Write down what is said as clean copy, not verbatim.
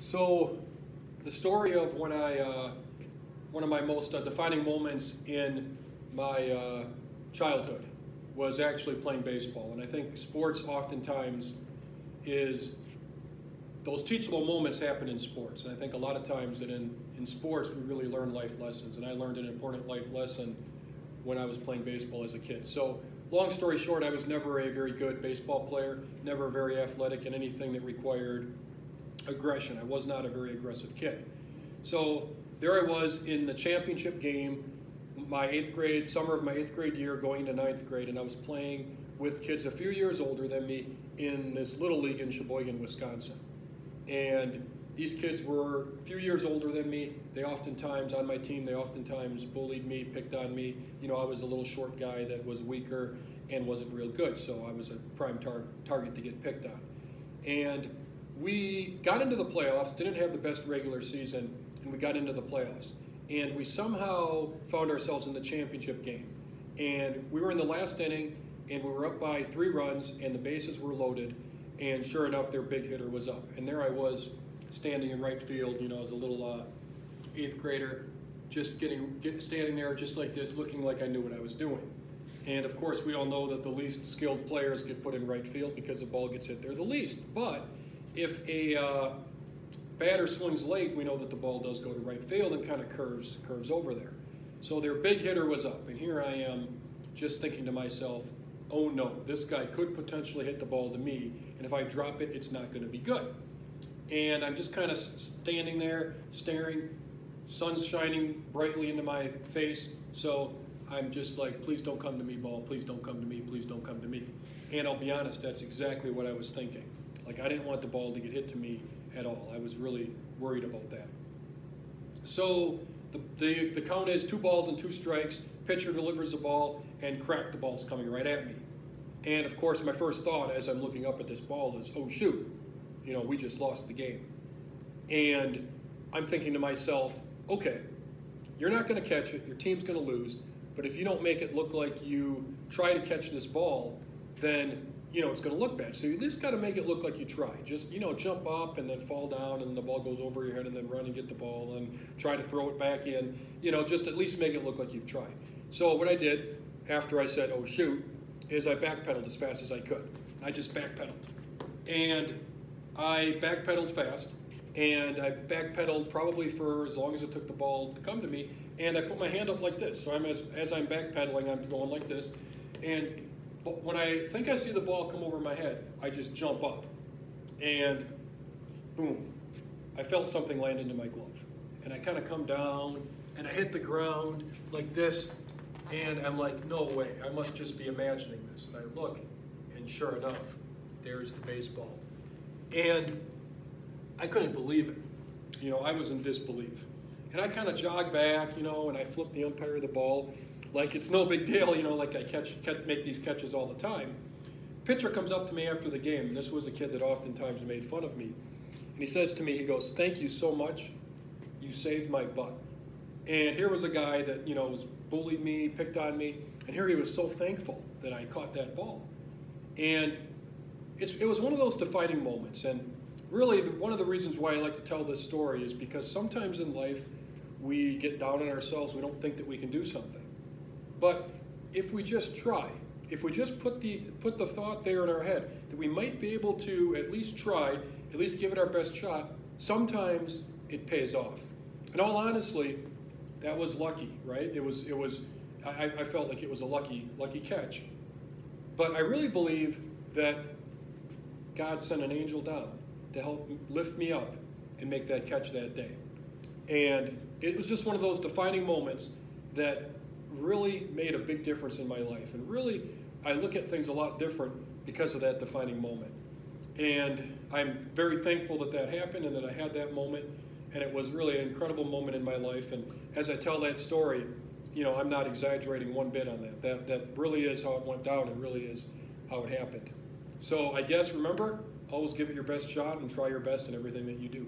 So the story of when one of my most defining moments in my childhood was actually playing baseball. And I think sports oftentimes is, those teachable moments happen in sports. And I think a lot of times that in sports we really learn life lessons. And I learned an important life lesson when I was playing baseball as a kid. So long story short, I was never a very good baseball player, never very athletic in anything that required aggression. I was not a very aggressive kid. So there I was in the championship game, my summer of my 8th grade year, going to 9th grade, and I was playing with kids a few years older than me in this little league in Sheboygan, Wisconsin. And these kids were a few years older than me. They oftentimes, on my team, they oftentimes bullied me, picked on me. You know, I was a little short guy that was weaker and wasn't real good, so I was a prime target to get picked on. And we got into the playoffs, didn't have the best regular season, and we got into the playoffs. And we somehow found ourselves in the championship game. And we were in the last inning, and we were up by 3 runs, and the bases were loaded, and sure enough, their big hitter was up. And there I was, standing in right field, you know, as a little 8th grader, just standing there just like this, looking like I knew what I was doing. And of course, we all know that the least skilled players get put in right field because the ball gets hit there the least. But if a batter swings late, we know that the ball does go to right field and kind of curves over there. So their big hitter was up, and here I am just thinking to myself, oh no, this guy could potentially hit the ball to me, and if I drop it, it's not going to be good. And I'm just kind of standing there, staring, sun's shining brightly into my face, so I'm just like, please don't come to me, ball, please don't come to me, please don't come to me. And I'll be honest, that's exactly what I was thinking. Like, I didn't want the ball to get hit to me at all. I was really worried about that. So the count is 2 balls and 2 strikes, pitcher delivers the ball, and crack, the ball's coming right at me. And of course, my first thought as I'm looking up at this ball is, oh shoot, you know, we just lost the game. And I'm thinking to myself, okay, you're not going to catch it, your team's going to lose, but if you don't make it look like you try to catch this ball, then, you know, it's going to look bad. So you just got to make it look like you try. Just, you know, jump up and then fall down and the ball goes over your head and then run and get the ball and try to throw it back in. You know, just at least make it look like you've tried. So what I did after I said, oh shoot, is I backpedaled as fast as I could. I just backpedaled. And I backpedaled fast, and I backpedaled probably for as long as it took the ball to come to me, and I put my hand up like this. So as I'm backpedaling, I'm going like this, but when I think I see the ball come over my head, I just jump up, and boom, I felt something land into my glove. And I kind of come down, and I hit the ground like this, and I'm like, no way, I must just be imagining this. And I look, and sure enough, there's the baseball. And I couldn't believe it. You know, I was in disbelief. And I kind of jog back, you know, and I flip the umpire the ball like it's no big deal, you know, like I make these catches all the time. Pitcher comes up to me after the game, and this was a kid that oftentimes made fun of me. And he says to me, he goes, thank you so much, you saved my butt. And here was a guy that, you know, was bullied me, picked on me, and here he was so thankful that I caught that ball. And it was one of those defining moments. And really, one of the reasons why I like to tell this story is because sometimes in life we get down on ourselves, we don't think that we can do something. But if we just try, if we just put the thought there in our head that we might be able to at least try, at least give it our best shot, sometimes it pays off. In all honesty, that was lucky, right? I felt like it was a lucky catch. But I really believe that God sent an angel down to help lift me up and make that catch that day. And it was just one of those defining moments that really made a big difference in my life. And really, I look at things a lot different because of that defining moment. And I'm very thankful that that happened and that I had that moment. And it was really an incredible moment in my life. And as I tell that story, you know, I'm not exaggerating one bit on that. That really is how it went down and really is how it happened. So I guess, remember, always give it your best shot and try your best in everything that you do.